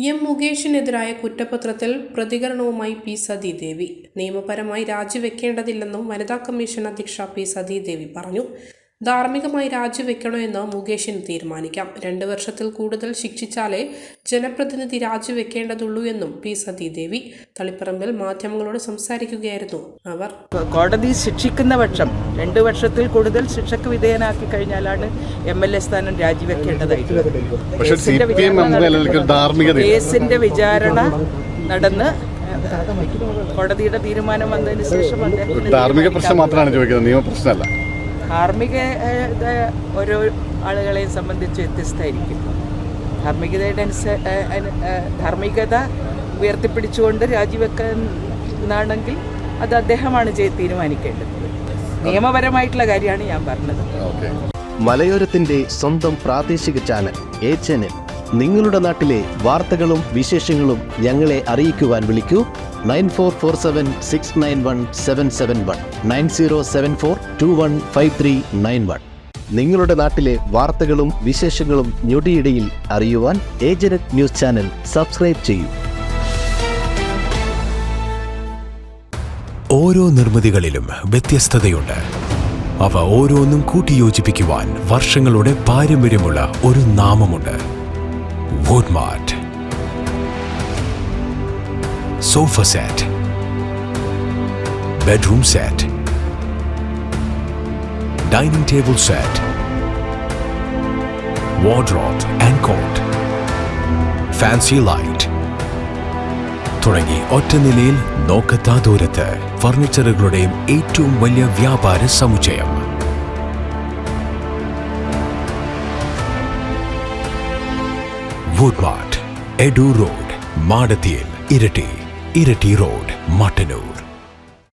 M മുകേഷിനെതിരായ കുറ്റപത്രത്തിൽ പ്രതികരണവുമായി P Sathidevi. നിയമപരമായി രാജിവെക്കേണ്ടതില്ലെന്നും വനിതാ കമ്മീഷൻ അധ്യക്ഷ പി സതീദേവി പറഞ്ഞു. ധാർമ്മികമായി രാജിവെക്കണോ എന്ന് മുകേഷിന് തീരുമാനിക്കാം. 2 വർഷത്തിൽ കൂടുതൽ ശിക്ഷിച്ചാലേ ജനപ്രതിനിധി രാജിവെക്കേണ്ടതുള്ളൂ എന്നും പി സതീദേവി. തളിപ്പറമ്പിൽ മാധ്യമങ്ങളോട് സംസാരിക്കുകയായിരുന്നു അവർ. കോടതി ശിക്ഷിക്കുന്ന പക്ഷം 2 വർഷത്തിൽ കൂടുതൽ ശിക്ഷയ്ക്ക് വിധേയനാക്കി കഴിഞ്ഞാലാണ് MLA സ്ഥാനം രാജിവെക്കേണ്ടതായിട്ടുള്ളത്. കേസിന്റെ വിചാരണ നടന്ന് കോടതിയുടെ തീരുമാനം വന്നതിന് ശേഷം ധാർമ്മിക പ്രശ്നം മാത്രമാണ് ചോദിക്കുന്നത്, നിയമപ്രശ്നമല്ല. ഓരോ ആളുകളെയും സംബന്ധിച്ച് വ്യത്യസ്തമായിരിക്കും. ധാർമ്മികത ഉയർത്തിപ്പിടിച്ചുകൊണ്ട് രാജിവെക്കാനാണെങ്കിൽ അത് അദ്ദേഹമാണ് തീരുമാനിക്കേണ്ടത്. നിയമപരമായിട്ടുള്ള കാര്യമാണ് ഞാൻ പറഞ്ഞത്. മലയോരത്തിന്റെ സ്വന്തം പ്രാദേശിക ചാനൽ A-Channel. നിങ്ങളുടെ നാട്ടിലെ വാർത്തകളും വിശേഷങ്ങളും ഞങ്ങളെ അറിയിക്കുവാൻ വിളിക്കൂ 9447691771 9074215391. നിങ്ങളുടെ നാട്ടിലെ വാർത്തകളും വിശേഷങ്ങളും ഞൊടിയിടയിൽ അറിയുവാൻ A-Channel ന്യൂസ് ചാനൽ സബ്സ്ക്രൈബ് ചെയ്യൂ. ഓരോ നിർമ്മിതികളിലും വ്യത്യസ്തതയുണ്ട്. അവ ഓരോന്നും കൂട്ടിയോജിപ്പിക്കുവാൻ വർഷങ്ങളുടെ പാരമ്പര്യമുള്ള ഒരു നാമമുണ്ട്. Woodmart. Sofa set, bedroom set, dining table set, wardrobe and coat, fancy light തുടങ്ങി ഒറ്റനിലയിൽ നോക്കത്താ ദൂരത്ത് ഫർണിച്ചറുകളുടെയും ഏറ്റവും വലിയ വ്യാപാര സമുച്ചയം. Woodmart, Edu Road, മാടത്തിയിൽ, ഇരട്ടി റോഡ്, മട്ടന്നൂർ.